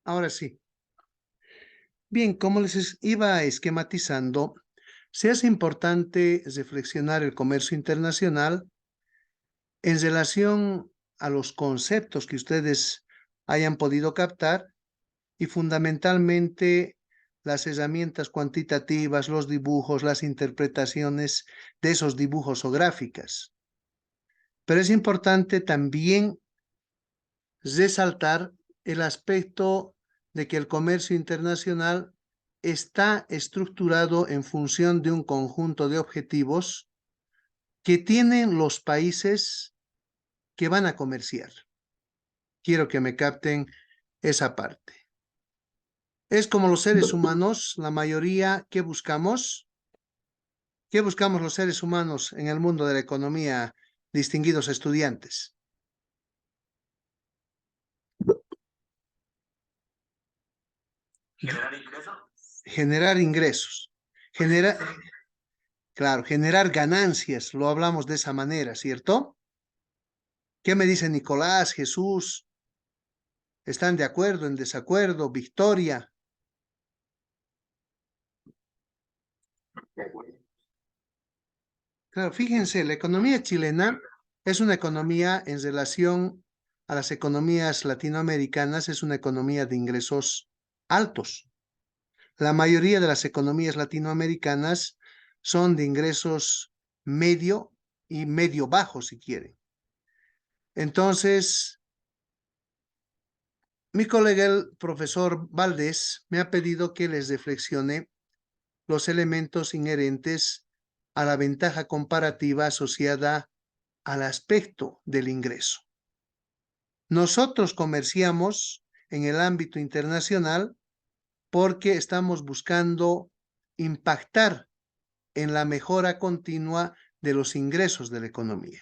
Ahora sí. Bien, como iba esquematizando, se hace importante reflexionar el comercio internacional en relación a los conceptos que ustedes hayan podido captar y fundamentalmente las herramientas cuantitativas, los dibujos, las interpretaciones de esos dibujos o gráficas. Pero es importante también resaltar el aspecto de que el comercio internacional está estructurado en función de un conjunto de objetivos que tienen los países que van a comerciar. Quiero que me capten esa parte. Es como los seres humanos, la mayoría, ¿qué buscamos? ¿Qué buscamos los seres humanos en el mundo de la economía, distinguidos estudiantes? Generar ingresos. Generar ingresos. Claro, generar ganancias, lo hablamos de esa manera, ¿cierto? ¿Qué me dice Nicolás, Jesús? ¿Están de acuerdo, en desacuerdo? Victoria. Claro, fíjense, la economía chilena es una economía en relación a las economías latinoamericanas, es una economía de ingresos altos. La mayoría de las economías latinoamericanas son de ingresos medio y medio bajo, si quieren. Entonces, mi colega, el profesor Valdés, me ha pedido que les reflexione los elementos inherentes a la ventaja comparativa asociada al aspecto del ingreso. Nosotros comerciamos en el ámbito internacional porque estamos buscando impactar en la mejora continua de los ingresos de la economía.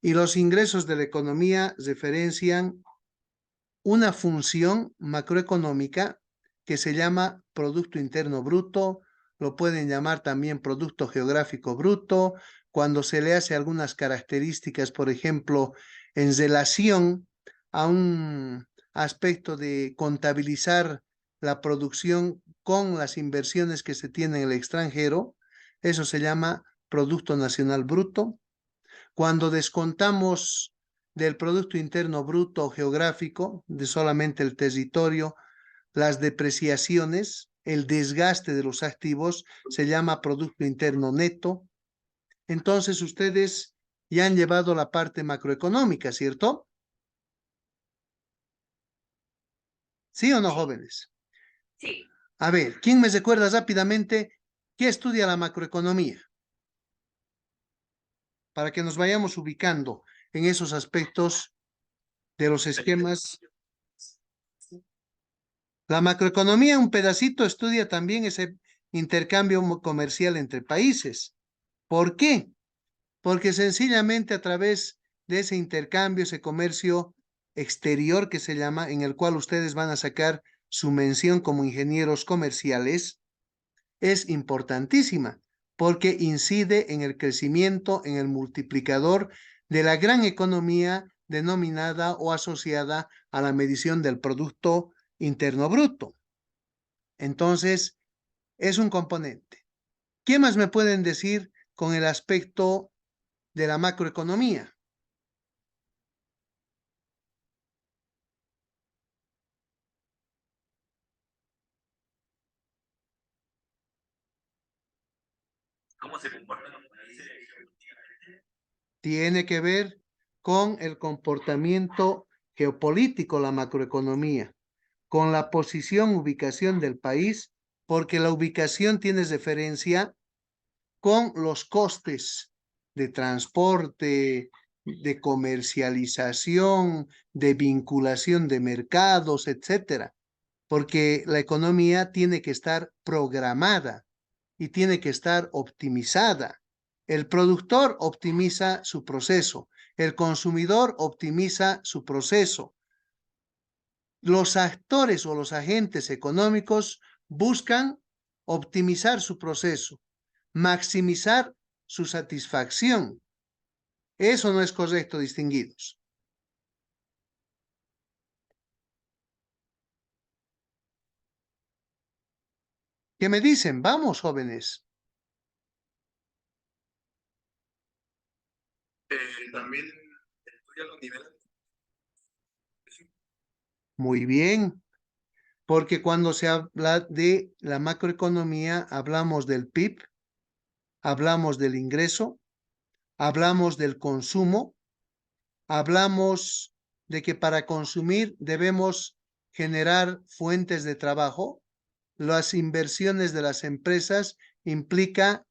Y los ingresos de la economía referencian una función macroeconómica que se llama Producto Interno Bruto, lo pueden llamar también Producto Geográfico Bruto, cuando se le hace algunas características, por ejemplo, en relación a un aspecto de contabilizar la producción con las inversiones que se tienen en el extranjero, eso se llama Producto Nacional Bruto. Cuando descontamos del Producto Interno Bruto geográfico, de solamente el territorio, las depreciaciones, el desgaste de los activos, se llama Producto Interno Neto. Entonces ustedes ya han llevado la parte macroeconómica, ¿cierto? ¿Sí o no, jóvenes? Sí. A ver, ¿quién me recuerda rápidamente qué estudia la macroeconomía? Para que nos vayamos ubicando en esos aspectos de los esquemas. La macroeconomía, un pedacito, estudia también ese intercambio comercial entre países. ¿Por qué? Porque sencillamente a través de ese intercambio, ese comercio exterior que se llama, en el cual ustedes van a sacar su mención como ingenieros comerciales, es importantísima porque incide en el crecimiento, en el multiplicador de la gran economía denominada o asociada a la medición del Producto Interno Bruto. Entonces, es un componente. ¿Qué más me pueden decir con el aspecto de la macroeconomía? ¿Cómo se comportan los países? Tiene que ver con el comportamiento geopolítico, la macroeconomía, con la posición, ubicación del país, porque la ubicación tiene referencia con los costes de transporte, de comercialización, de vinculación de mercados, etcétera, porque la economía tiene que estar programada y tiene que estar optimizada. El productor optimiza su proceso, el consumidor optimiza su proceso. Los actores o los agentes económicos buscan optimizar su proceso, maximizar su satisfacción. Eso no es correcto, distinguidos. ¿Qué me dicen? Vamos, jóvenes. También estudia los niveles. Muy bien, porque cuando se habla de la macroeconomía, hablamos del PIB, hablamos del ingreso, hablamos del consumo, hablamos de que para consumir debemos generar fuentes de trabajo. Las inversiones de las empresas implica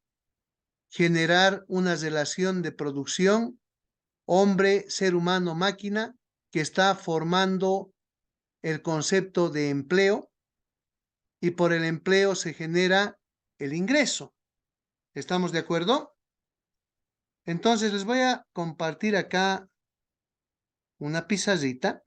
generar una relación de producción hombre, ser humano, máquina, que está formando el concepto de empleo y por el empleo se genera el ingreso. ¿Estamos de acuerdo? Entonces les voy a compartir acá una pizarrita.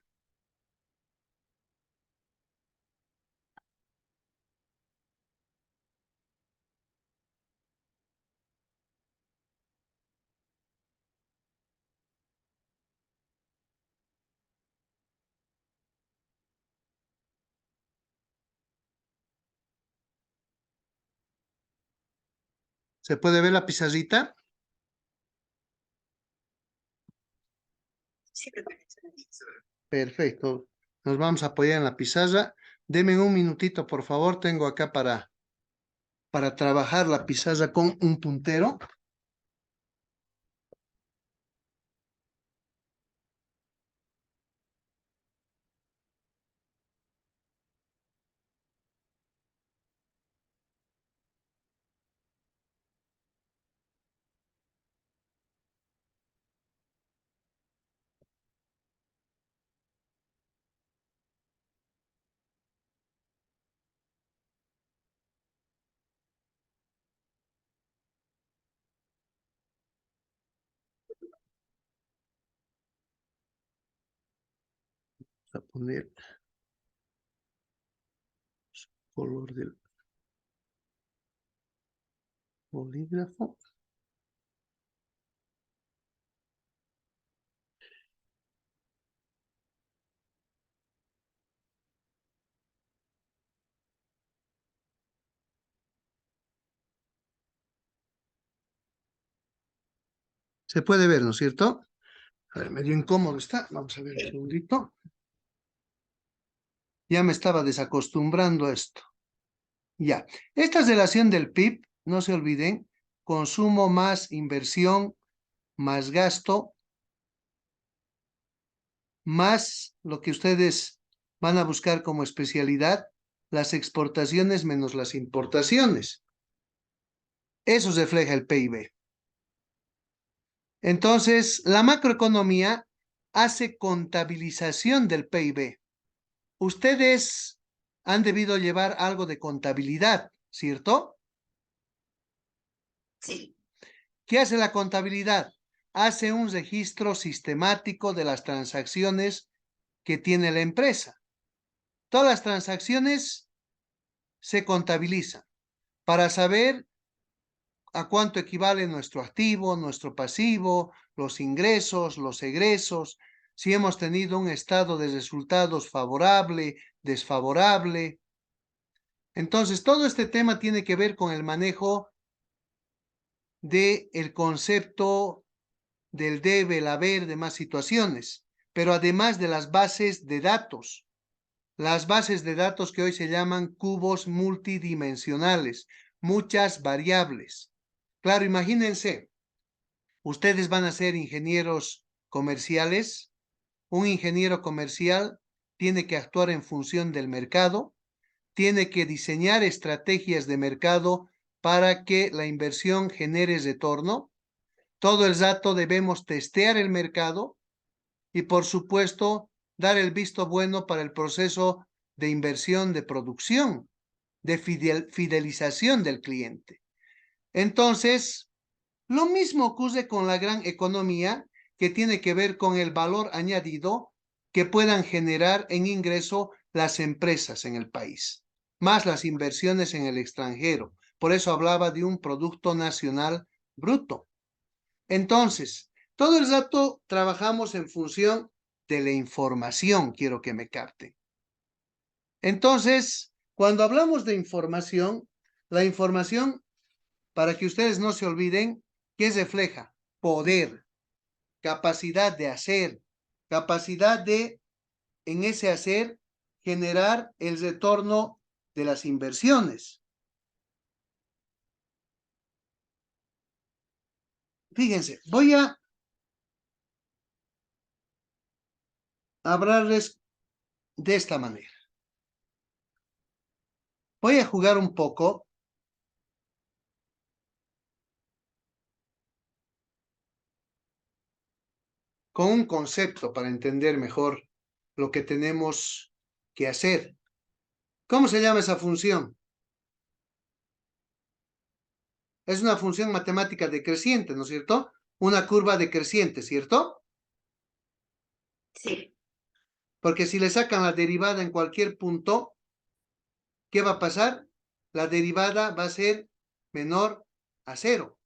¿Se puede ver la pizarrita? Sí, Perfecto. Nos vamos a apoyar en la pizarra. Deme un minutito, por favor. Tengo acá para trabajar la pizarra con un puntero. Vamos a poner color del bolígrafo. Se puede ver, ¿no es cierto? A ver, medio incómodo está. Vamos a ver un segundito. Ya me estaba desacostumbrando a esto. Ya. Esta relación del PIB, no se olviden, consumo más inversión, más gasto, más lo que ustedes van a buscar como especialidad, las exportaciones menos las importaciones. Eso refleja el PIB. Entonces, la macroeconomía hace contabilización del PIB. Ustedes han debido llevar algo de contabilidad, ¿cierto? sí. ¿Qué hace la contabilidad? Hace un registro sistemático de las transacciones que tiene la empresa. Todas las transacciones se contabilizan para saber a cuánto equivale nuestro activo, nuestro pasivo, los ingresos, los egresos, si hemos tenido un estado de resultados favorable, desfavorable. Entonces, todo este tema tiene que ver con el manejo del concepto del debe, el haber, de más situaciones, pero además de las bases de datos. Las bases de datos que hoy se llaman cubos multidimensionales, muchas variables. Claro, imagínense, ustedes van a ser ingenieros comerciales. Un ingeniero comercial tiene que actuar en función del mercado, tiene que diseñar estrategias de mercado para que la inversión genere retorno. Todo el rato debemos testear el mercado y, por supuesto, dar el visto bueno para el proceso de inversión de producción, de fidelización del cliente. Entonces, lo mismo ocurre con la gran economía, que tiene que ver con el valor añadido que puedan generar en ingreso las empresas en el país, más las inversiones en el extranjero. Por eso hablaba de un Producto Nacional Bruto. Entonces, todo el rato trabajamos en función de la información, quiero que me capten. Entonces, cuando hablamos de información, la información para que ustedes no se olviden que refleja poder, capacidad de hacer, capacidad de, en ese hacer, generar el retorno de las inversiones. Fíjense, voy a hablarles de esta manera. Voy a jugar un poco con un concepto para entender mejor lo que tenemos que hacer. ¿Cómo se llama esa función? Es una función matemática decreciente, ¿no es cierto? Una curva decreciente, ¿cierto? Sí. Porque si le sacan la derivada en cualquier punto, ¿qué va a pasar? La derivada va a ser menor a cero.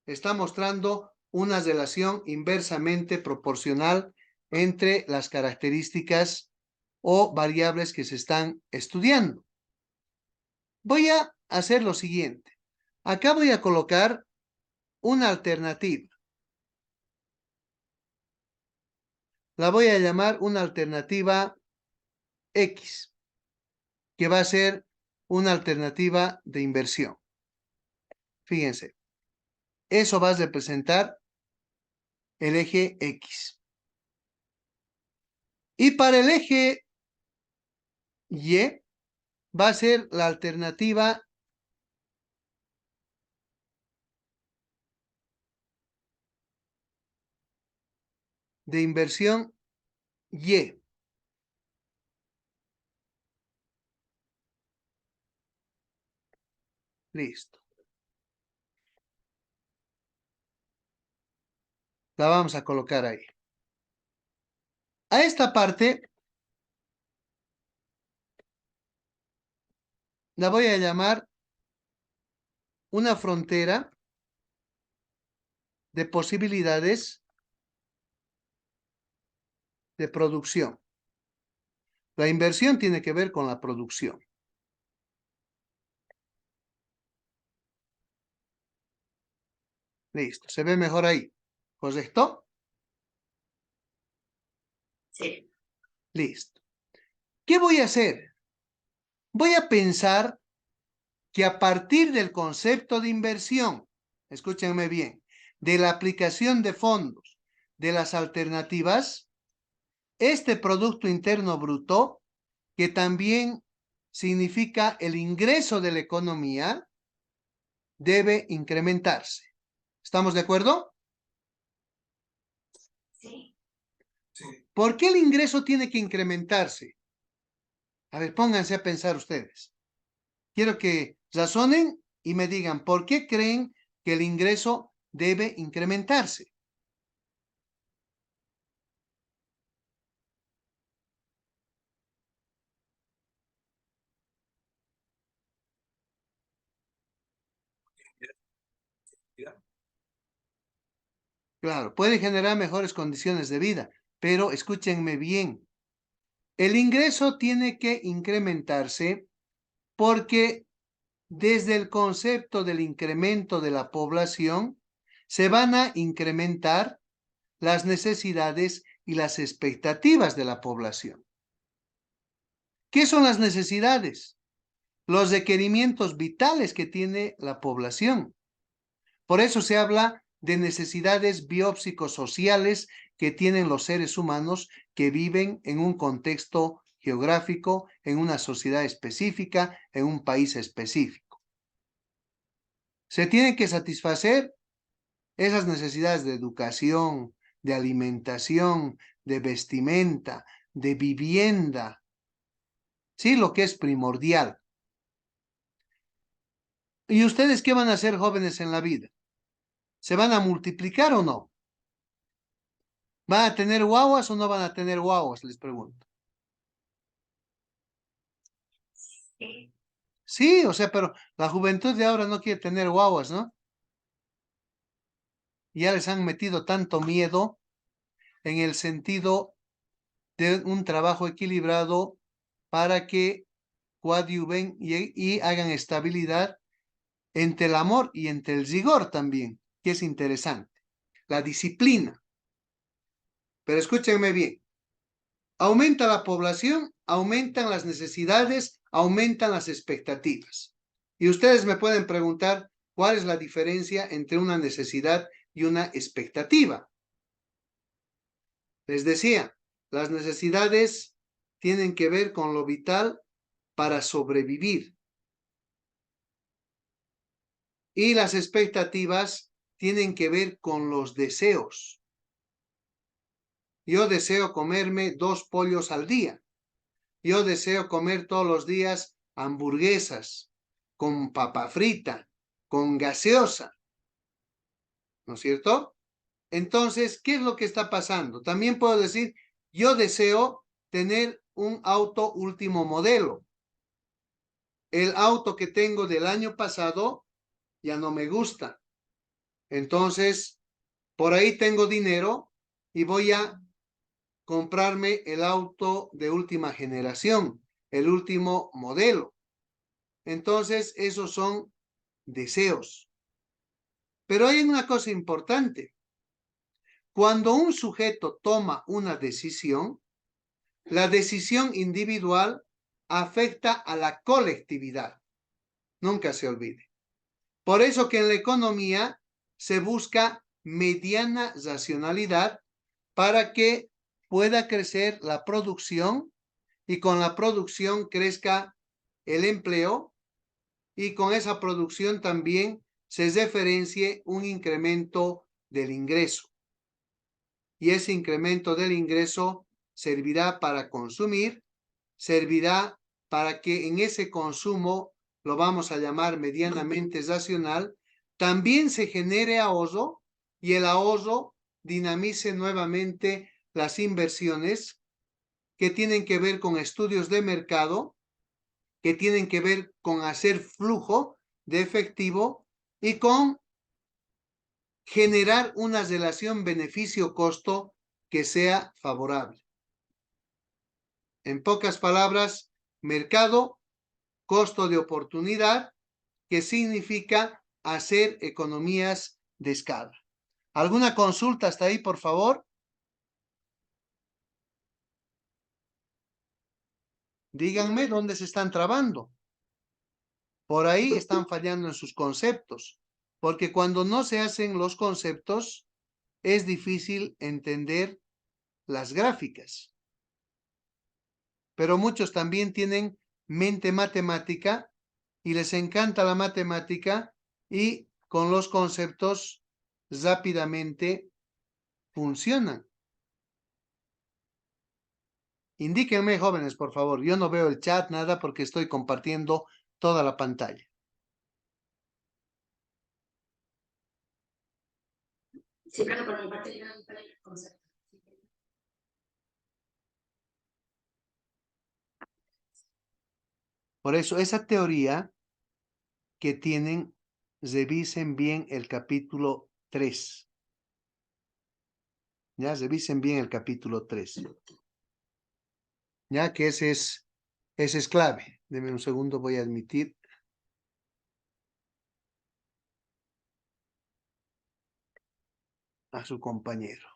Está mostrando una relación inversamente proporcional entre las características o variables que se están estudiando. Voy a hacer lo siguiente. Acá voy a colocar una alternativa. La voy a llamar una alternativa X, que va a ser una alternativa de inversión. Fíjense, eso va a representar el eje X. Y para el eje Y va a ser la alternativa de inversión Y. Listo. La vamos a colocar ahí. A esta parte la voy a llamar una frontera de posibilidades de producción. La inversión tiene que ver con la producción. Listo, se ve mejor ahí. ¿Correcto? Sí. Listo. ¿Qué voy a hacer? Voy a pensar que a partir del concepto de inversión, escúchenme bien, de la aplicación de fondos, de las alternativas, este Producto Interno Bruto, que también significa el ingreso de la economía, debe incrementarse. ¿Estamos de acuerdo? Sí. Sí. ¿Por qué el ingreso tiene que incrementarse? A ver, pónganse a pensar ustedes. Quiero que razonen y me digan por qué creen que el ingreso debe incrementarse. Ya. Claro, puede generar mejores condiciones de vida, pero escúchenme bien. El ingreso tiene que incrementarse porque desde el concepto del incremento de la población se van a incrementar las necesidades y las expectativas de la población. ¿Qué son las necesidades? Los requerimientos vitales que tiene la población. Por eso se habla de necesidades biopsicosociales que tienen los seres humanos que viven en un contexto geográfico, en una sociedad específica, en un país específico. Se tienen que satisfacer esas necesidades de educación, de alimentación, de vestimenta, de vivienda, sí, lo que es primordial. ¿Y ustedes qué van a hacer, jóvenes, en la vida? ¿Se van a multiplicar o no? ¿Van a tener guaguas o no van a tener guaguas? Les pregunto. Sí. Sí, o sea, pero la juventud de ahora no quiere tener guaguas, ¿no? Ya les han metido tanto miedo en el sentido de un trabajo equilibrado para que coadyuven y hagan estabilidad entre el amor y entre el rigor también, que es interesante. La disciplina. Pero escúchenme bien. Aumenta la población, aumentan las necesidades, aumentan las expectativas. Y ustedes me pueden preguntar cuál es la diferencia entre una necesidad y una expectativa. Les decía, las necesidades tienen que ver con lo vital para sobrevivir. Y las expectativas tienen que ver con los deseos. Yo deseo comerme 2 pollos al día. Yo deseo comer todos los días hamburguesas con papa frita, con gaseosa, ¿no es cierto? Entonces, ¿qué es lo que está pasando? También puedo decir, yo deseo tener un auto último modelo. El auto que tengo del año pasado ya no me gusta. Entonces, por ahí tengo dinero y voy a comprarme el auto de última generación, el último modelo. Entonces, esos son deseos. Pero hay una cosa importante. Cuando un sujeto toma una decisión, la decisión individual afecta a la colectividad. Nunca se olvide. Por eso que en la economía se busca mediana racionalidad para que pueda crecer la producción y con la producción crezca el empleo y con esa producción también se referencie un incremento del ingreso. Y ese incremento del ingreso servirá para consumir, servirá para que en ese consumo, lo vamos a llamar medianamente racional, también se genere ahorro y el ahorro dinamice nuevamente las inversiones que tienen que ver con estudios de mercado, que tienen que ver con hacer flujo de efectivo y con generar una relación beneficio-costo que sea favorable. En pocas palabras, mercado, costo de oportunidad, que significa hacer economías de escala. ¿Alguna consulta hasta ahí, por favor? Díganme dónde se están trabando. Por ahí están fallando en sus conceptos, porque cuando no se hacen los conceptos, es difícil entender las gráficas. Pero muchos también tienen mente matemática y les encanta la matemática y con los conceptos rápidamente funcionan. Indíquenme, jóvenes, por favor. Yo no veo el chat, nada, porque estoy compartiendo toda la pantalla. Siempre que por mi parte yo no el concepto. Por eso, esa teoría que tienen, revisen bien el capítulo 3. Ya, revisen bien el capítulo 3. Ya que ese es clave. Denme un segundo, voy a admitir. A su compañero.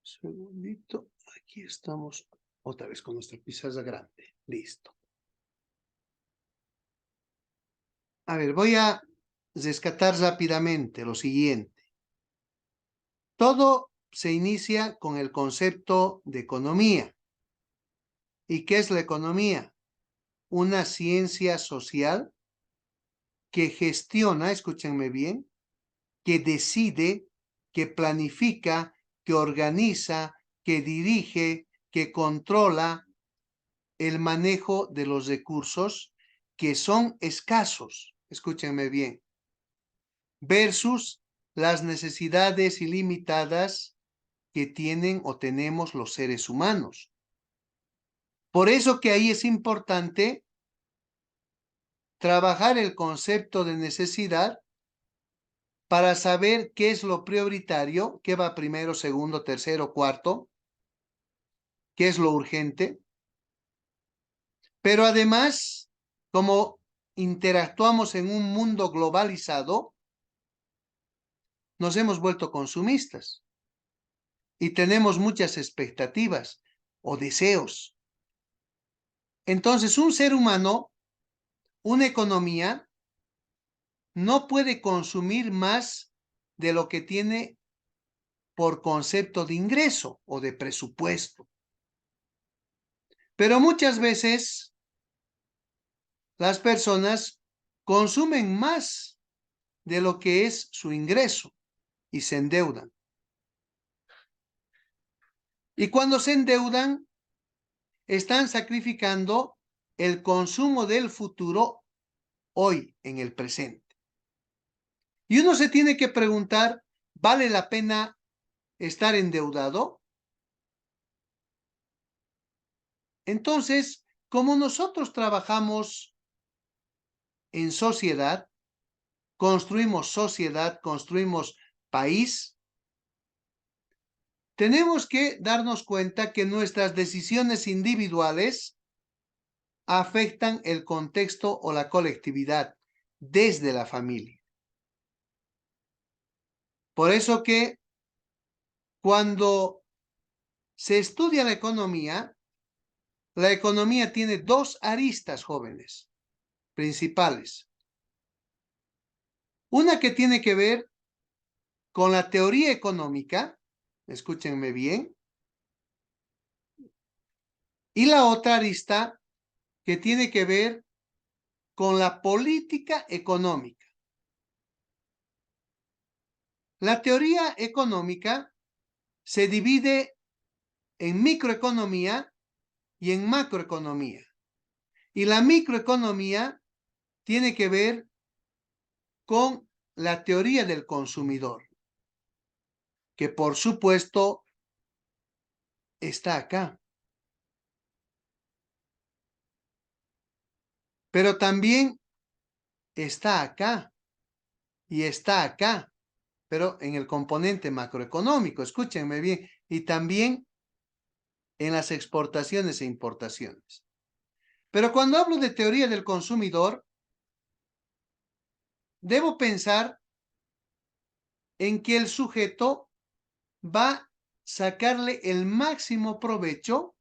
Segundito, aquí estamos otra vez con nuestra pizarra grande. Listo. A ver, voy a rescatar rápidamente lo siguiente. Todo se inicia con el concepto de economía. ¿Y qué es la economía? Una ciencia social que gestiona, escúchenme bien, que decide, que planifica, que organiza, que dirige, que controla el manejo de los recursos que son escasos, escúchenme bien, versus las necesidades ilimitadas que tienen o tenemos los seres humanos. Por eso que ahí es importante trabajar el concepto de necesidad para saber qué es lo prioritario, qué va primero, segundo, tercero, cuarto, qué es lo urgente. Pero además, como interactuamos en un mundo globalizado, nos hemos vuelto consumistas y tenemos muchas expectativas o deseos. Entonces, un ser humano, una economía, no puede consumir más de lo que tiene por concepto de ingreso o de presupuesto. Pero muchas veces las personas consumen más de lo que es su ingreso y se endeudan. Y cuando se endeudan, están sacrificando el consumo del futuro hoy, en el presente. Y uno se tiene que preguntar, ¿vale la pena estar endeudado? Entonces, como nosotros trabajamos en sociedad, construimos país, tenemos que darnos cuenta que nuestras decisiones individuales afectan el contexto o la colectividad desde la familia. Por eso que cuando se estudia la economía tiene dos aristas, jóvenes, principales. Una que tiene que ver con la teoría económica, escúchenme bien, y la otra arista que tiene que ver con la política económica. La teoría económica se divide en microeconomía y en macroeconomía. Y la microeconomía tiene que ver con la teoría del consumidor, que por supuesto está acá. Pero también está acá y está acá, pero en el componente macroeconómico, escúchenme bien, y también en las exportaciones e importaciones. Pero cuando hablo de teoría del consumidor, debo pensar en que el sujeto va a sacarle el máximo provecho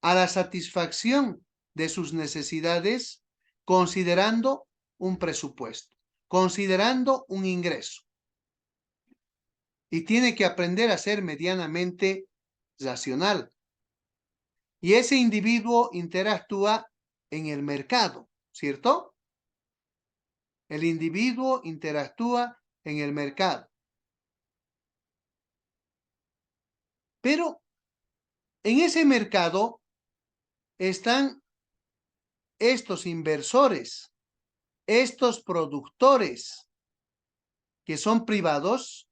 a la satisfacción de sus necesidades, considerando un presupuesto, considerando un ingreso. Y tiene que aprender a ser medianamente racional. Y ese individuo interactúa en el mercado, ¿cierto? El individuo interactúa en el mercado. Pero en ese mercado están estos inversores, estos productores que son privados,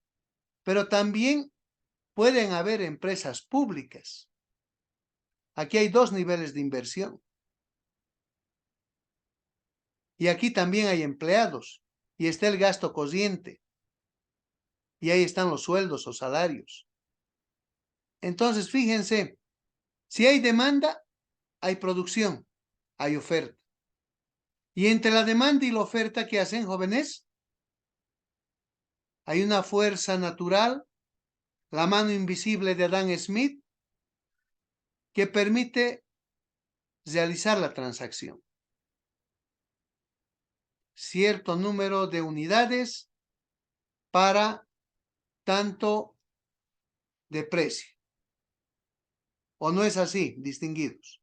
pero también pueden haber empresas públicas. Aquí hay dos niveles de inversión. Y aquí también hay empleados. Y está el gasto corriente. Y ahí están los sueldos o salarios. Entonces, fíjense, si hay demanda, hay producción, hay oferta. Y entre la demanda y la oferta, ¿qué hacen, jóvenes? Hay una fuerza natural, la mano invisible de Adam Smith, que permite realizar la transacción. Cierto número de unidades para tanto de precio. ¿O no es así, distinguidos?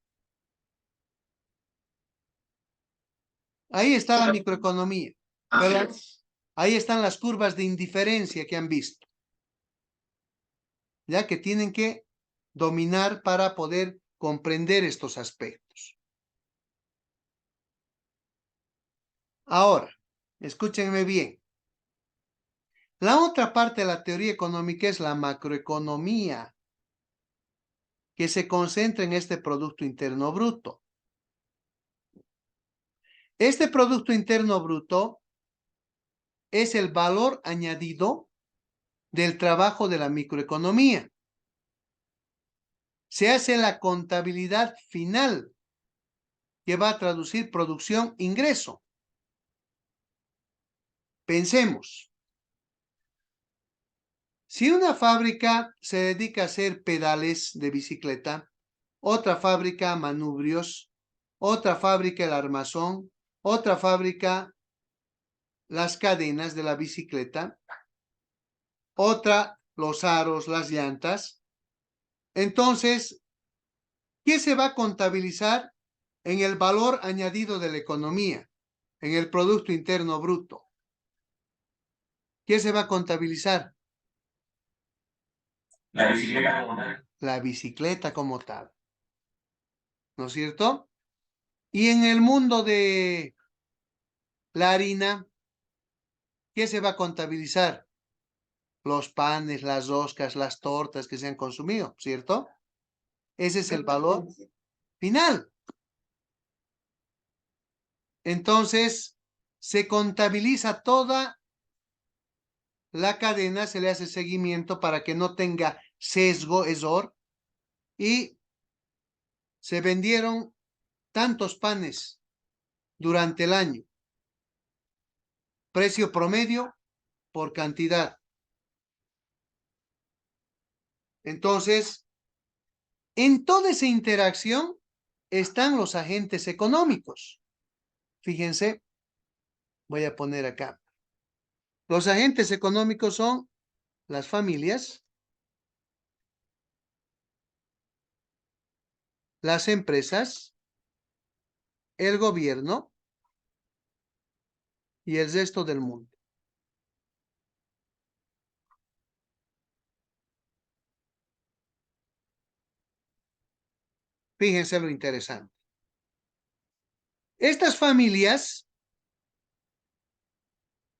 Ahí está la microeconomía. Pero ahí están las curvas de indiferencia que han visto. Ya que tienen que dominar para poder comprender estos aspectos. Ahora, escúchenme bien. La otra parte de la teoría económica es la macroeconomía, que se concentra en este Producto Interno Bruto. Este Producto Interno Bruto es el valor añadido del trabajo de la microeconomía. Se hace la contabilidad final que va a traducir producción-ingreso. Pensemos, si una fábrica se dedica a hacer pedales de bicicleta, otra fábrica manubrios, otra fábrica el armazón, otra fábrica las cadenas de la bicicleta, otra los aros, las llantas. Entonces, ¿qué se va a contabilizar en el valor añadido de la economía, en el Producto Interno Bruto? ¿Qué se va a contabilizar? La bicicleta como tal. La bicicleta como tal, ¿no es cierto? Y en el mundo de la harina, ¿qué se va a contabilizar? Los panes, las roscas, las tortas que se han consumido, ¿cierto? Ese es el valor final. Entonces, se contabiliza toda la cadena, se le hace seguimiento para que no tenga sesgo, error, y se vendieron tantos panes durante el año. Precio promedio por cantidad. Entonces, en toda esa interacción están los agentes económicos. Fíjense, voy a poner acá. Los agentes económicos son las familias, las empresas, el gobierno y el resto del mundo. Fíjense lo interesante. Estas familias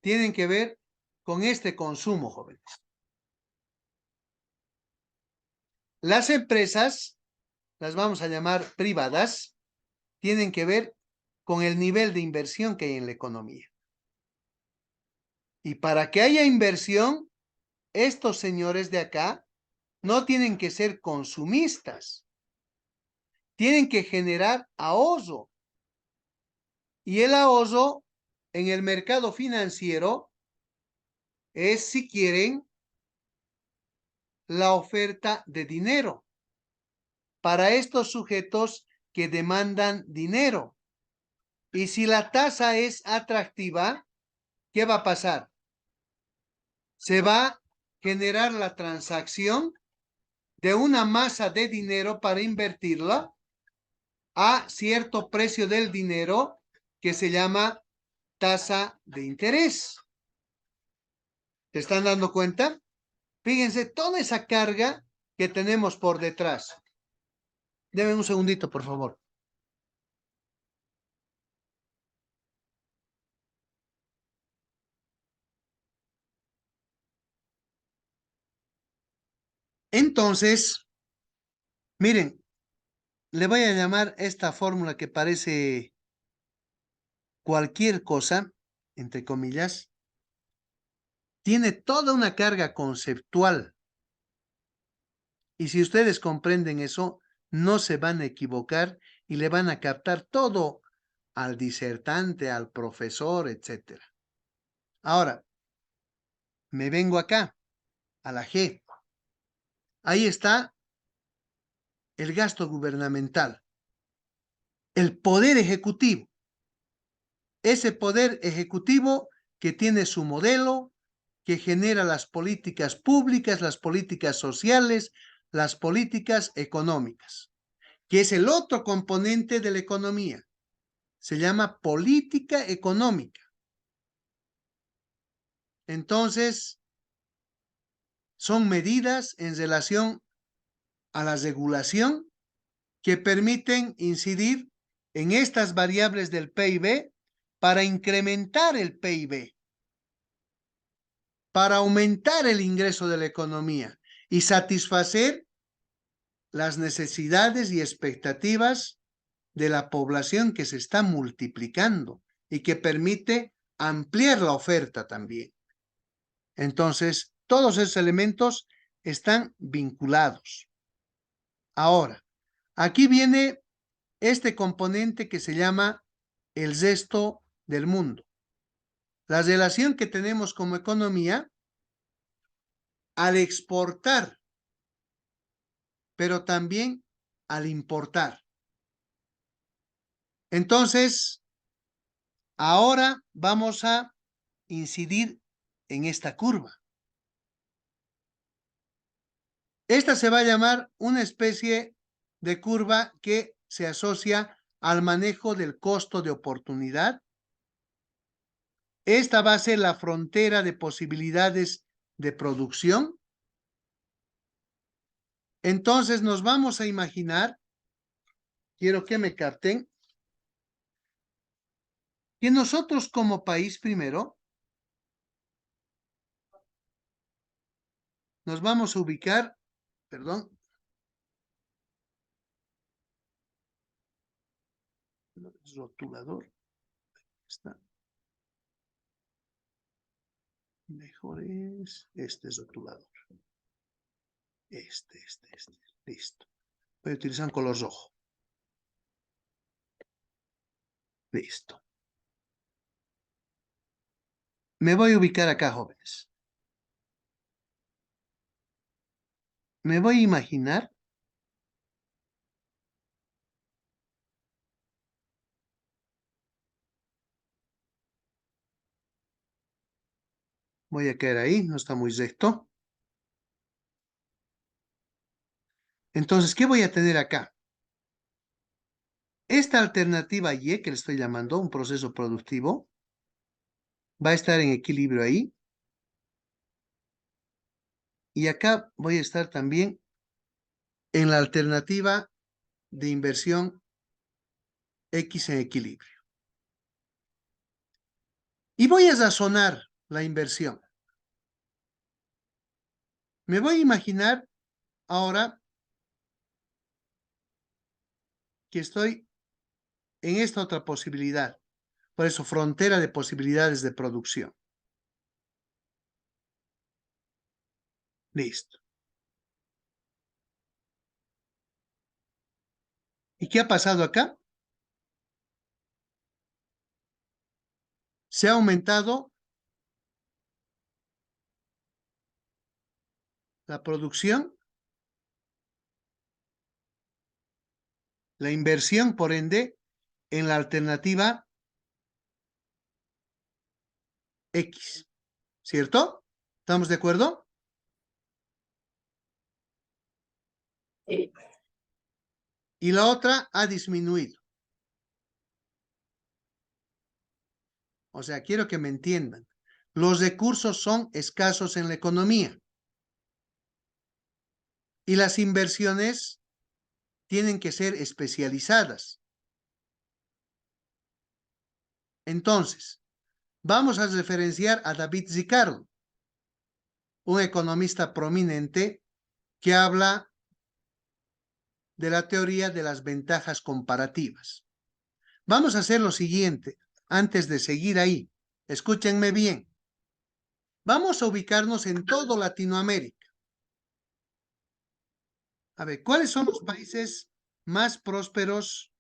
tienen que ver con este consumo, jóvenes. Las empresas, las vamos a llamar privadas, tienen que ver con el nivel de inversión que hay en la economía. Y para que haya inversión, estos señores de acá no tienen que ser consumistas, tienen que generar ahorro. Y el ahorro en el mercado financiero es, si quieren, la oferta de dinero para estos sujetos que demandan dinero. Y si la tasa es atractiva, ¿qué va a pasar? Se va a generar la transacción de una masa de dinero para invertirla a cierto precio del dinero que se llama tasa de interés. ¿Te están dando cuenta? Fíjense toda esa carga que tenemos por detrás. Deme un segundito, por favor. Entonces, miren, le voy a llamar esta fórmula que parece cualquier cosa, entre comillas, tiene toda una carga conceptual. Y si ustedes comprenden eso, no se van a equivocar y le van a captar todo al disertante, al profesor, etc. Ahora, me vengo acá, a la G. Ahí está el gasto gubernamental, el poder ejecutivo. Ese poder ejecutivo que tiene su modelo, que genera las políticas públicas, las políticas sociales, las políticas económicas, que es el otro componente de la economía. Se llama política económica. Entonces, son medidas en relación a la regulación que permiten incidir en estas variables del PIB para incrementar el PIB, para aumentar el ingreso de la economía y satisfacer las necesidades y expectativas de la población que se está multiplicando y que permite ampliar la oferta también. Entonces, todos esos elementos están vinculados. Ahora, aquí viene este componente que se llama el resto del mundo. La relación que tenemos como economía al exportar, pero también al importar. Entonces, ahora vamos a incidir en esta curva. Esta se va a llamar una especie de curva que se asocia al manejo del costo de oportunidad. Esta va a ser la frontera de posibilidades de producción. Entonces nos vamos a imaginar, quiero que me capten, que nosotros como país primero nos vamos a ubicar, perdón, rotulador, está. Mejor es este rotulador. Este. Listo. Voy a utilizar un color rojo. Listo. Me voy a ubicar acá, jóvenes. Me voy a imaginar voy a caer ahí, no está muy recto. Entonces, ¿qué voy a tener acá? Esta alternativa Y, que le estoy llamando un proceso productivo, va a estar en equilibrio ahí. Y acá voy a estar también en la alternativa de inversión X en equilibrio. Y voy a razonar la inversión. Me voy a imaginar ahora que estoy en esta otra posibilidad. Por eso, frontera de posibilidades de producción. Listo. ¿Y qué ha pasado acá? Se ha aumentado la producción, la inversión, por ende, en la alternativa X. ¿Cierto? ¿Estamos de acuerdo? Sí. Y la otra ha disminuido. O sea, quiero que me entiendan. Los recursos son escasos en la economía. Y las inversiones tienen que ser especializadas. Entonces, vamos a referenciar a David Ricardo, un economista prominente que habla de la teoría de las ventajas comparativas. Vamos a hacer lo siguiente, antes de seguir ahí. Escúchenme bien. Vamos a ubicarnos en todo Latinoamérica. A ver, ¿cuáles son los países más prósperos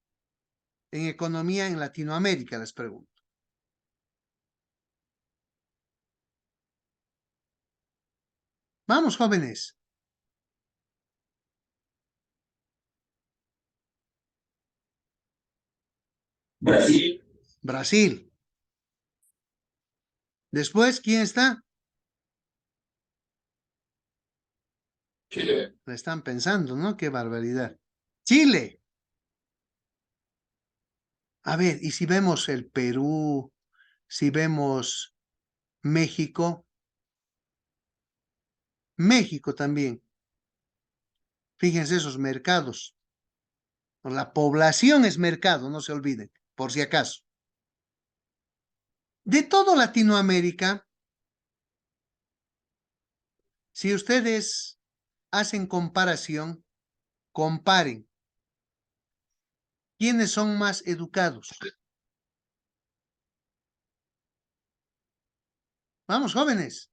en economía en Latinoamérica? Les pregunto. Vamos, jóvenes. Brasil, Brasil. Después, ¿quién está? Chile, La están pensando, ¿no? Qué barbaridad. Chile. A ver, y si vemos el Perú, si vemos México, México también. Fíjense esos mercados. La población es mercado, no se olviden, por si acaso. De todo Latinoamérica, si ustedes hacen comparación, comparen. ¿Quiénes son más educados? Vamos, jóvenes.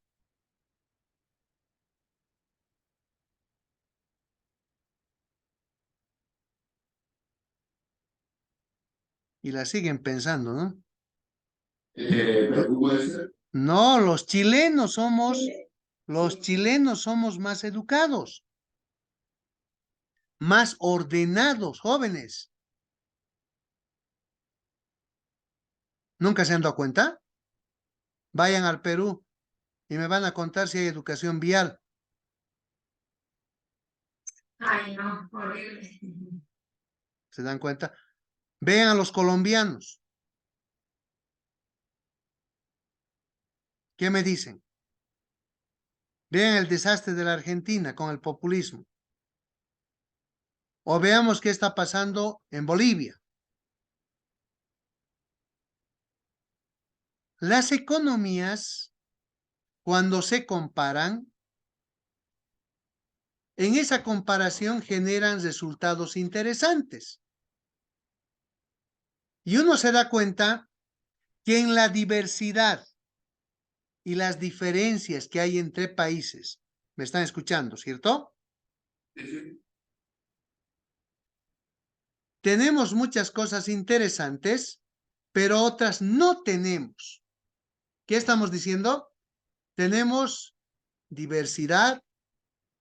Y la siguen pensando, ¿no? Perú puede ser. No, los chilenos somos más educados, más ordenados, jóvenes. ¿Nunca se han dado cuenta? Vayan al Perú y me van a contar si hay educación vial. Ay, no, horrible. ¿Se dan cuenta? Vean a los colombianos. ¿Qué me dicen? Vean el desastre de la Argentina con el populismo. O veamos qué está pasando en Bolivia. Las economías, cuando se comparan, en esa comparación generan resultados interesantes. Y uno se da cuenta que en la diversidad y las diferencias que hay entre países, me están escuchando, ¿cierto? Sí. Tenemos muchas cosas interesantes, pero otras no tenemos. ¿Qué estamos diciendo? Tenemos diversidad,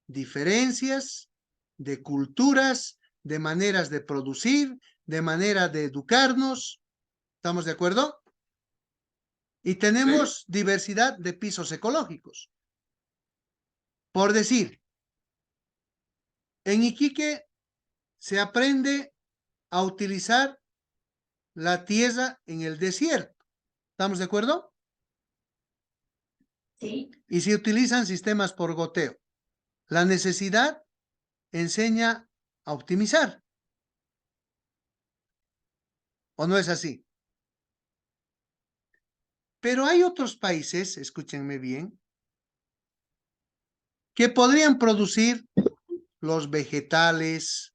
diferencias de culturas, de maneras de producir, de manera de educarnos. ¿Estamos de acuerdo? Y tenemos diversidad de pisos ecológicos. Por decir, en Iquique se aprende a utilizar la tierra en el desierto. ¿Estamos de acuerdo? Sí. Y se utilizan sistemas por goteo. La necesidad enseña a optimizar. ¿O no es así? Pero hay otros países, escúchenme bien, que podrían producir los vegetales,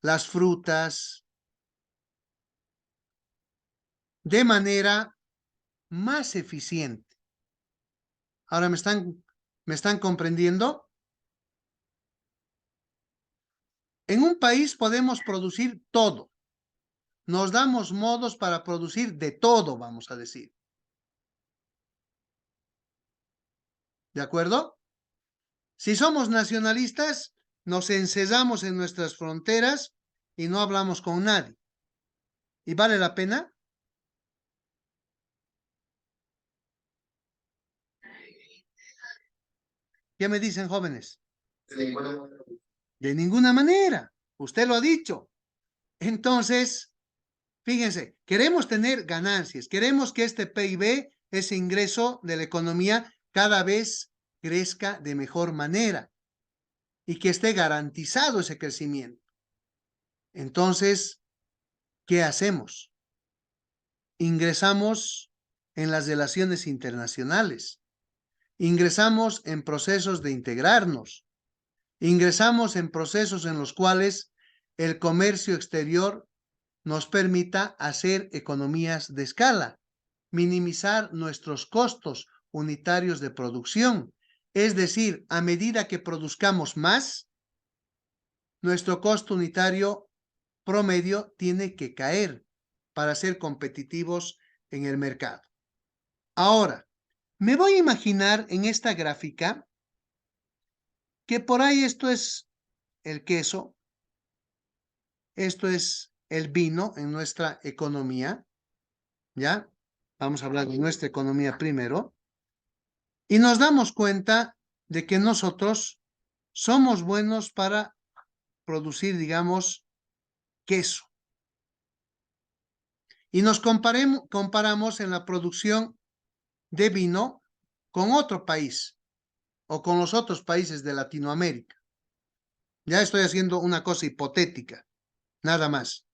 las frutas, de manera más eficiente. Ahora, ¿me están comprendiendo? En un país podemos producir todo. Nos damos modos para producir de todo, vamos a decir. ¿De acuerdo? Si somos nacionalistas, nos encerramos en nuestras fronteras y no hablamos con nadie. ¿Y vale la pena? ¿Qué me dicen, jóvenes? De ninguna manera. Usted lo ha dicho. Entonces, fíjense, queremos tener ganancias, queremos que este PIB, ese ingreso de la economía, cada vez crezca de mejor manera y que esté garantizado ese crecimiento. Entonces, ¿qué hacemos? Ingresamos en las relaciones internacionales, ingresamos en procesos de integrarnos, ingresamos en procesos en los cuales el comercio exterior nos permita hacer economías de escala, minimizar nuestros costos unitarios de producción. Es decir, a medida que produzcamos más, nuestro costo unitario promedio tiene que caer para ser competitivos en el mercado. Ahora, me voy a imaginar en esta gráfica que por ahí esto es el queso, esto es el vino en nuestra economía, ¿ya? Vamos a hablar de nuestra economía primero. Y nos damos cuenta de que nosotros somos buenos para producir, digamos, queso. Y nos comparamos en la producción de vino con otro país o con los otros países de Latinoamérica. Ya estoy haciendo una cosa hipotética, nada más.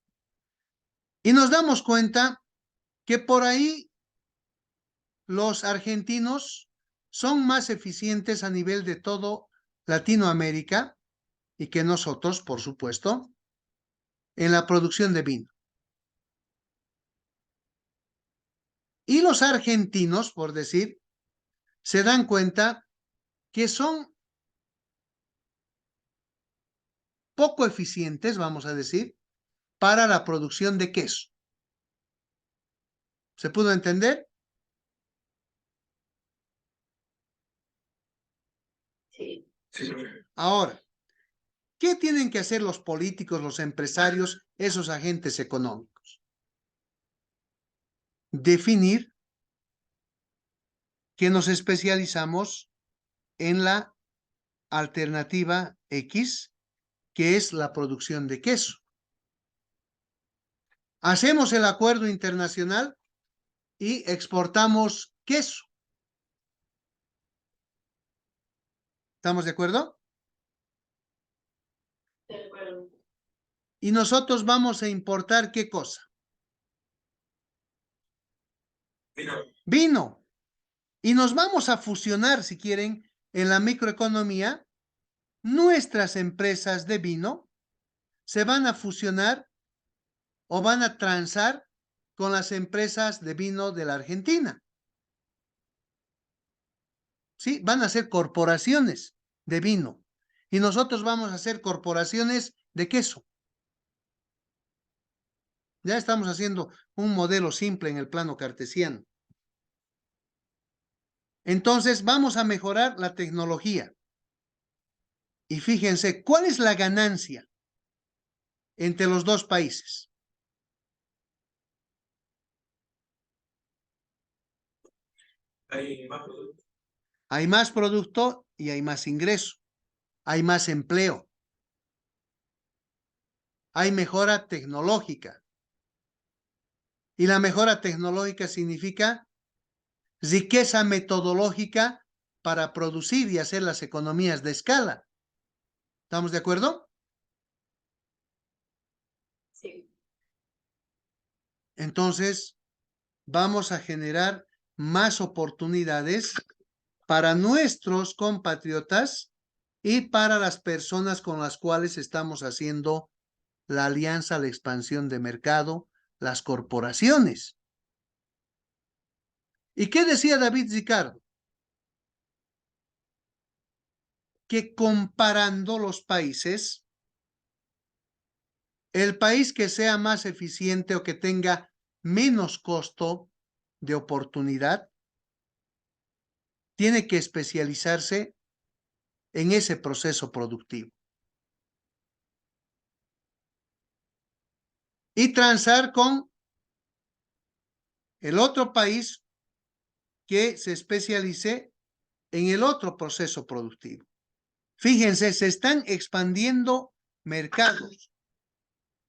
Y nos damos cuenta que por ahí los argentinos son más eficientes a nivel de todo Latinoamérica y que nosotros, por supuesto, en la producción de vino. Y los argentinos, por decir, se dan cuenta que son poco eficientes, vamos a decir, para la producción de queso. ¿Se pudo entender? Sí. Sí. Ahora, ¿qué tienen que hacer los políticos, los empresarios, esos agentes económicos? Definir que nos especializamos en la alternativa X, que es la producción de queso. Hacemos el acuerdo internacional y exportamos queso. ¿Estamos de acuerdo? De acuerdo. Y nosotros vamos a importar ¿qué cosa? Vino. Vino. Y nos vamos a fusionar, si quieren, en la microeconomía. Nuestras empresas de vino se van a fusionar o van a transar con las empresas de vino de la Argentina. ¿Sí? Van a ser corporaciones de vino y nosotros vamos a ser corporaciones de queso. Ya estamos haciendo un modelo simple en el plano cartesiano. Entonces vamos a mejorar la tecnología. Y fíjense, ¿cuál es la ganancia entre los dos países? Hay más productos. Hay más producto y hay más ingreso. Hay más empleo. Hay mejora tecnológica. Y la mejora tecnológica significa riqueza metodológica para producir y hacer las economías de escala. ¿Estamos de acuerdo? Sí. Entonces, vamos a generar más oportunidades para nuestros compatriotas y para las personas con las cuales estamos haciendo la alianza, la expansión de mercado, las corporaciones. ¿Y qué decía David Ricardo? Que comparando los países, el país que sea más eficiente o que tenga menos costo de oportunidad, tiene que especializarse en ese proceso productivo. Y transar con el otro país que se especialice en el otro proceso productivo. Fíjense, se están expandiendo mercados,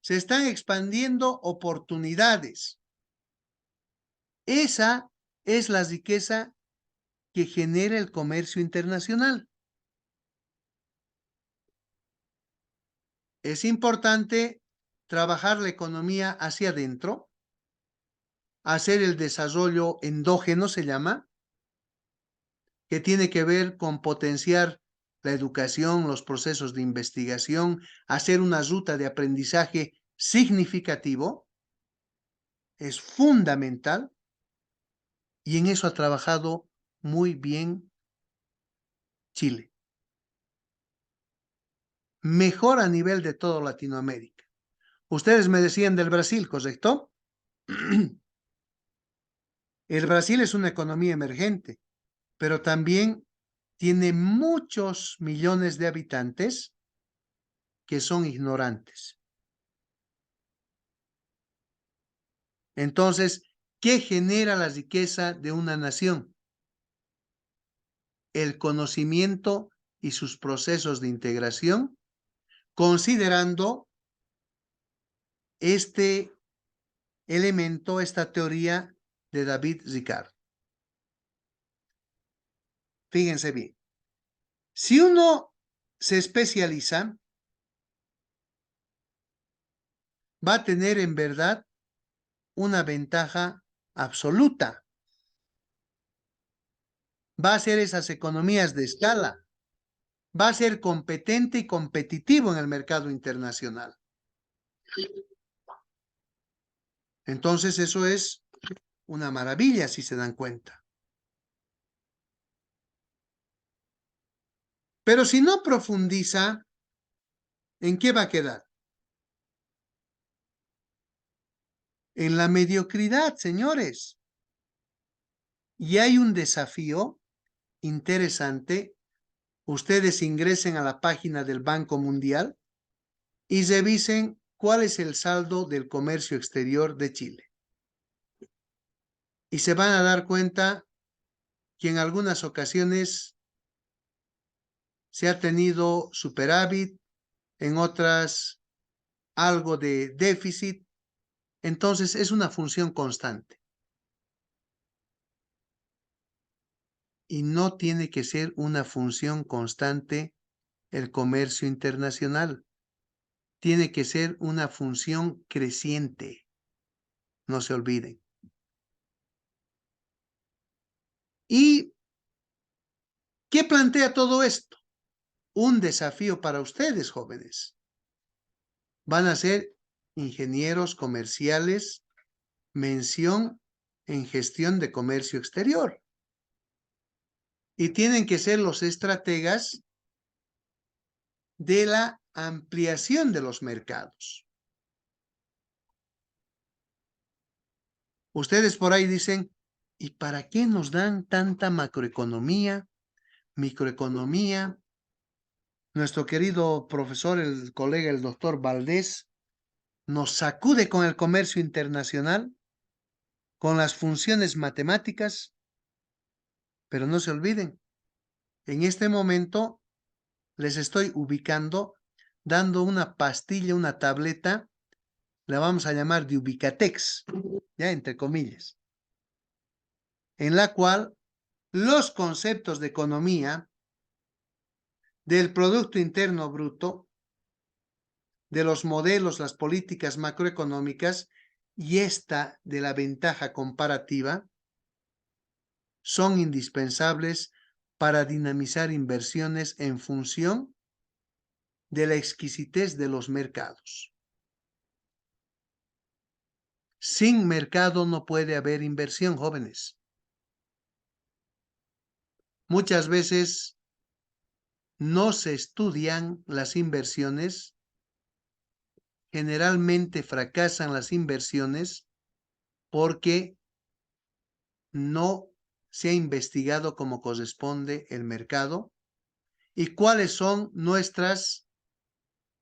se están expandiendo oportunidades. Esa es la riqueza que genera el comercio internacional. Es importante trabajar la economía hacia adentro, hacer el desarrollo endógeno, se llama, que tiene que ver con potenciar la educación, los procesos de investigación, hacer una ruta de aprendizaje significativo, es fundamental y en eso ha trabajado muy bien Chile. Mejor a nivel de toda Latinoamérica. Ustedes me decían del Brasil, ¿correcto? El Brasil es una economía emergente, pero también tiene muchos millones de habitantes que son ignorantes. Entonces, ¿qué genera la riqueza de una nación? El conocimiento y sus procesos de integración, considerando este elemento, esta teoría de David Ricardo. Fíjense bien. Si uno se especializa, va a tener en verdad una ventaja absoluta. Va a hacer esas economías de escala. Va a ser competente y competitivo en el mercado internacional. Entonces eso es una maravilla si se dan cuenta. Pero si no profundiza, ¿en qué va a quedar? En la mediocridad, señores. Y hay un desafío interesante. Ustedes ingresen a la página del Banco Mundial y revisen cuál es el saldo del comercio exterior de Chile. Y se van a dar cuenta que en algunas ocasiones se ha tenido superávit, en otras algo de déficit. Entonces es una función constante. Y no tiene que ser una función constante el comercio internacional. Tiene que ser una función creciente. No se olviden. ¿Y qué plantea todo esto? Un desafío para ustedes, jóvenes. Van a ser ingenieros comerciales, mención en gestión de comercio exterior. Y tienen que ser los estrategas de la ampliación de los mercados. Ustedes por ahí dicen, ¿y para qué nos dan tanta macroeconomía, microeconomía? Nuestro querido profesor, el colega, el doctor Valdés, nos sacude con el comercio internacional, con las funciones matemáticas, pero no se olviden, en este momento les estoy ubicando, dando una pastilla, una tableta, la vamos a llamar de Ubicatex, ya entre comillas, en la cual los conceptos de economía, del Producto Interno Bruto, de los modelos, las políticas macroeconómicas y esta de la ventaja comparativa son indispensables para dinamizar inversiones en función de la exquisitez de los mercados. Sin mercado no puede haber inversión, jóvenes. Muchas veces no se estudian las inversiones, generalmente fracasan las inversiones porque no se ha investigado como corresponde el mercado y cuáles son nuestras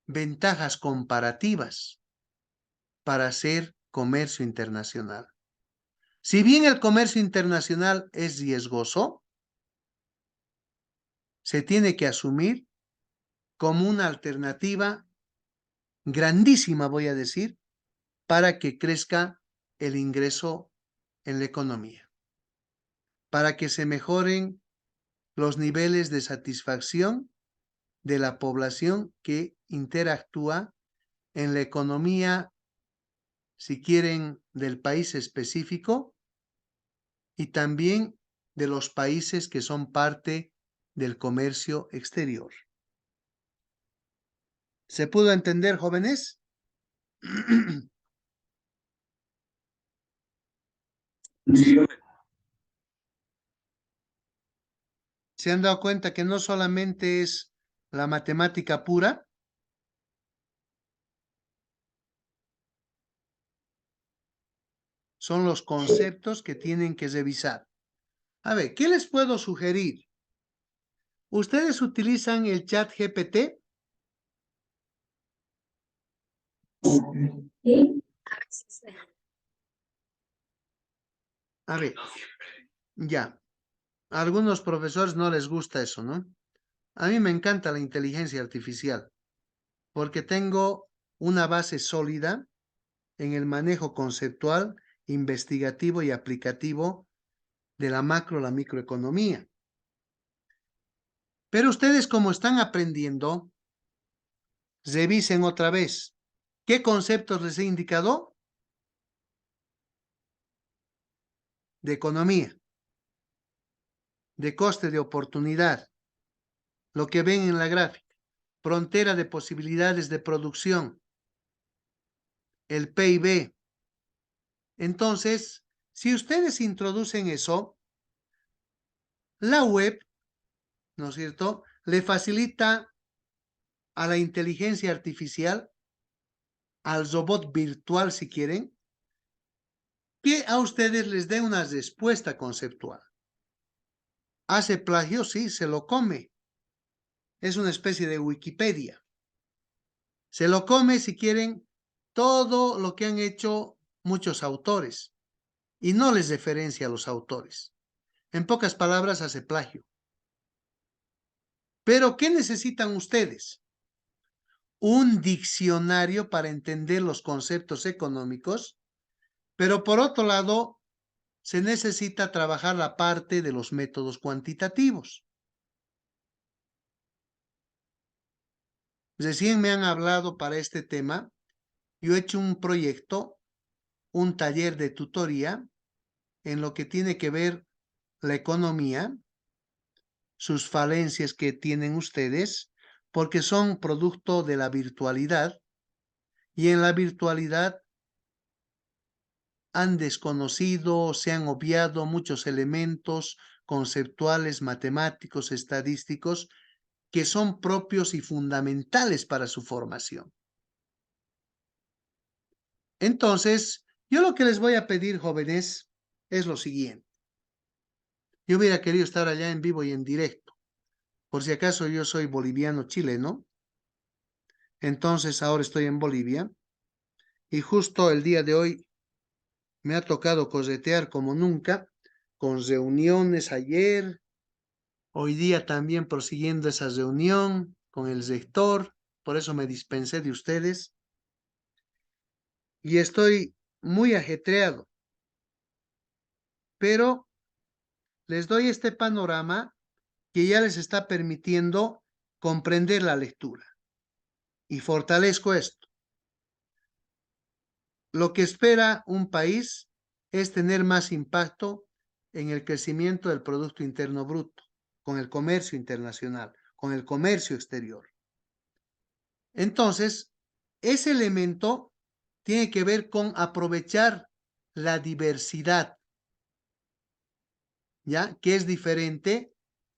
ventajas comparativas para hacer comercio internacional. Si bien el comercio internacional es riesgoso, se tiene que asumir como una alternativa grandísima, voy a decir, para que crezca el ingreso en la economía, para que se mejoren los niveles de satisfacción de la población que interactúa en la economía, si quieren, del país específico y también de los países que son parte del comercio exterior. ¿Se pudo entender, jóvenes? Sí, ¿Se han dado cuenta que no solamente es la matemática pura? Son los conceptos que tienen que revisar. A ver, ¿qué les puedo sugerir? ¿Ustedes utilizan el chat GPT? Sí, a veces. A ver, no siempre. ya. A algunos profesores no les gusta eso, ¿no? A mí me encanta la inteligencia artificial porque tengo una base sólida en el manejo conceptual, investigativo y aplicativo de la macro, la microeconomía. Pero ustedes, como están aprendiendo, revisen otra vez. ¿Qué conceptos les he indicado? De economía, de coste de oportunidad, lo que ven en la gráfica, frontera de posibilidades de producción, el PIB. Entonces, si ustedes introducen eso, la web, ¿no es cierto?, le facilita a la inteligencia artificial, al robot virtual si quieren, que a ustedes les dé una respuesta conceptual. ¿Hace plagio? Sí, se lo come. Es una especie de Wikipedia. Se lo come, si quieren, todo lo que han hecho muchos autores y no les referencia a los autores. En pocas palabras, hace plagio. Pero, ¿qué necesitan ustedes? Un diccionario para entender los conceptos económicos, pero por otro lado, se necesita trabajar la parte de los métodos cuantitativos. Recién me han hablado para este tema. Yo he hecho un proyecto, un taller de tutoría en lo que tiene que ver la economía, sus falencias que tienen ustedes, porque son producto de la virtualidad, y en la virtualidad han desconocido, se han obviado muchos elementos conceptuales, matemáticos, estadísticos, que son propios y fundamentales para su formación. Entonces, yo lo que les voy a pedir, jóvenes, es lo siguiente. Yo hubiera querido estar allá en vivo y en directo. Por si acaso yo soy boliviano chileno, entonces ahora estoy en Bolivia y justo el día de hoy me ha tocado corretear como nunca, con reuniones ayer, hoy día también prosiguiendo esa reunión con el rector, por eso me dispensé de ustedes y estoy muy ajetreado, pero les doy este panorama que ya les está permitiendo comprender la lectura y fortalezco esto. Lo que espera un país es tener más impacto en el crecimiento del Producto Interno Bruto, con el comercio internacional, con el comercio exterior. Entonces, ese elemento tiene que ver con aprovechar la diversidad, ¿ya? Que es diferente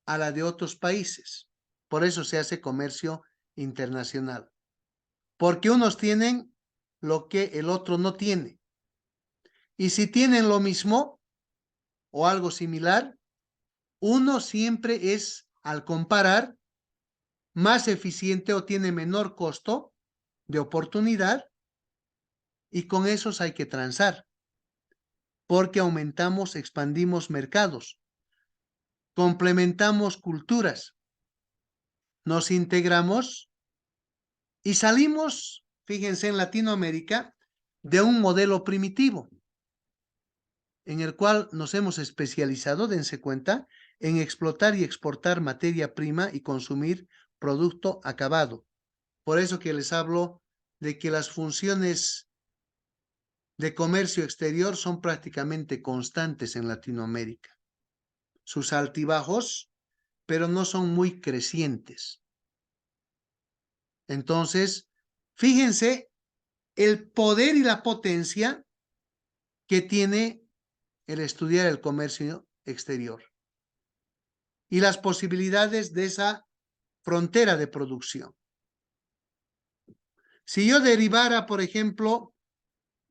a la de otros países. Por eso se hace comercio internacional. Porque unos tienen lo que el otro no tiene. Y si tienen lo mismo o algo similar, uno siempre es, al comparar, más eficiente o tiene menor costo de oportunidad y con esos hay que transar, porque aumentamos, expandimos mercados, complementamos culturas, nos integramos y salimos, fíjense, en Latinoamérica, de un modelo primitivo, en el cual nos hemos especializado, dense cuenta, en explotar y exportar materia prima y consumir producto acabado. Por eso que les hablo de que las funciones de comercio exterior son prácticamente constantes en Latinoamérica. Sus altibajos, pero no son muy crecientes. Entonces, fíjense el poder y la potencia que tiene el estudiar el comercio exterior y las posibilidades de esa frontera de producción. Si yo derivara, por ejemplo,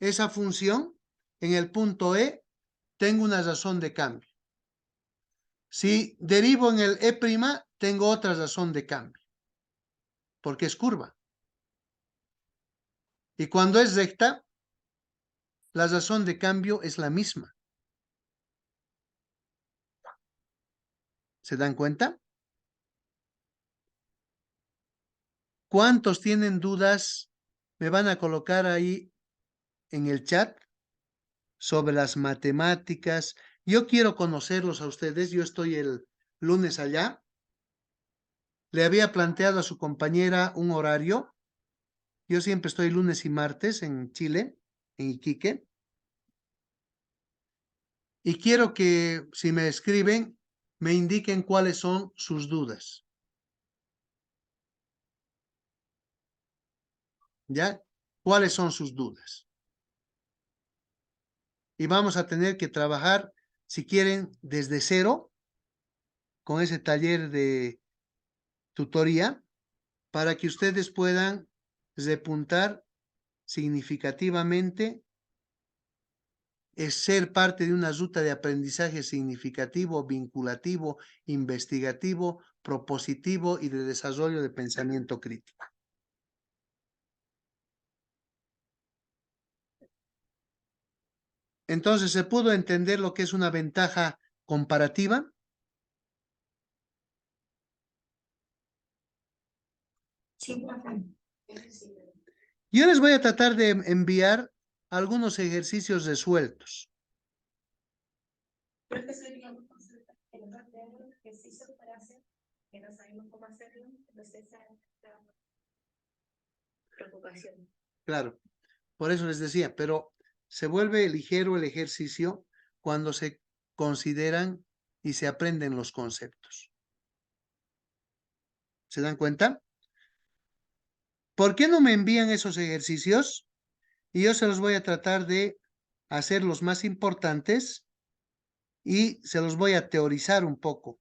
esa función en el punto E, tengo una razón de cambio. Si derivo en el E', tengo otra razón de cambio, porque es curva. Y cuando es recta, la razón de cambio es la misma. ¿Se dan cuenta? ¿Cuántos tienen dudas? Me van a colocar ahí en el chat sobre las matemáticas. Yo quiero conocerlos a ustedes. Yo estoy el lunes allá. Le había planteado a su compañera un horario. Yo siempre estoy lunes y martes en Chile, en Iquique. Y quiero que, si me escriben, me indiquen cuáles son sus dudas. ¿Ya? ¿Cuáles son sus dudas? Y vamos a tener que trabajar, si quieren, desde cero, con ese taller de tutoría para que ustedes puedan repuntar significativamente, es ser parte de una ruta de aprendizaje significativo, vinculativo, investigativo, propositivo y de desarrollo de pensamiento crítico. Entonces, ¿se pudo entender lo que es una ventaja comparativa? Sí, profe. Yo les voy a tratar de enviar algunos ejercicios resueltos. Profe, sería una consulta que nos da un ejercicio para hacer, que no sabemos cómo hacerlo, entonces esa es nuestra preocupación. Claro, por eso les decía, pero se vuelve ligero el ejercicio cuando se consideran y se aprenden los conceptos. ¿Se dan cuenta? ¿Por qué no me envían esos ejercicios? Y yo se los voy a tratar de hacer los más importantes y se los voy a teorizar un poco.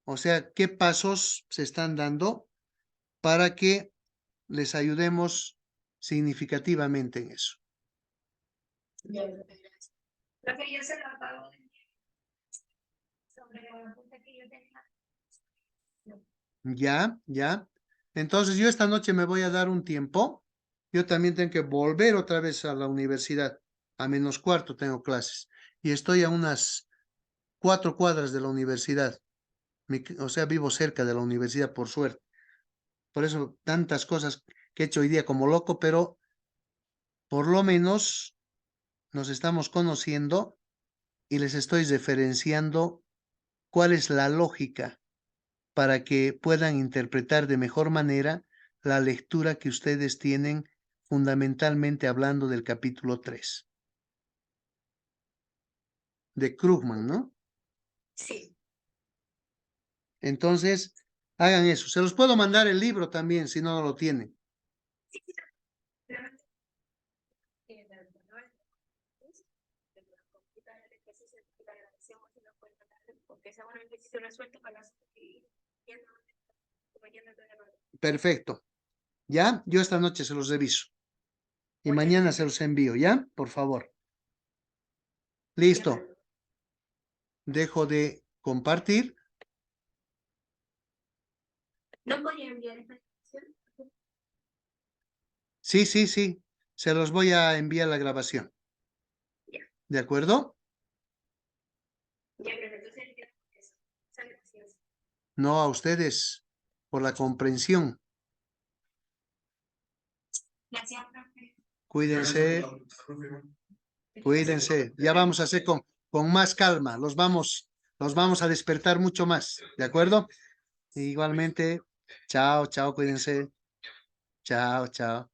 O sea, qué pasos se están dando para que les ayudemos significativamente en eso. Profe, yo se lo acabo de sobre la pregunta que yo tenía. Ya. Entonces yo esta noche me voy a dar un tiempo. Yo también tengo que volver otra vez a la universidad. A -4 tengo clases. Y estoy a unas 4 cuadras de la universidad. O sea, vivo cerca de la universidad, por suerte. Por eso tantas cosas que he hecho hoy día como loco, pero por lo menos nos estamos conociendo y les estoy referenciando cuál es la lógica para que puedan interpretar de mejor manera la lectura que ustedes tienen, fundamentalmente hablando del capítulo 3 de Krugman, ¿no? Sí. Entonces, hagan eso. Se los puedo mandar el libro también, si no lo tienen. Perfecto. ¿Ya? Yo esta noche se los reviso. Y mañana se los envío, ¿ya? Por favor. Listo. Dejo de compartir. ¿No podía enviar esta información? Sí. Se los voy a enviar la grabación. Ya. ¿De acuerdo? Ya, pero entonces entiendo eso. Gracias. No a ustedes por la comprensión. Gracias, profe. Cuídense. Ya vamos a hacer con más calma. Los vamos a despertar mucho más. ¿De acuerdo? Igualmente. Chao, cuídense. Chao.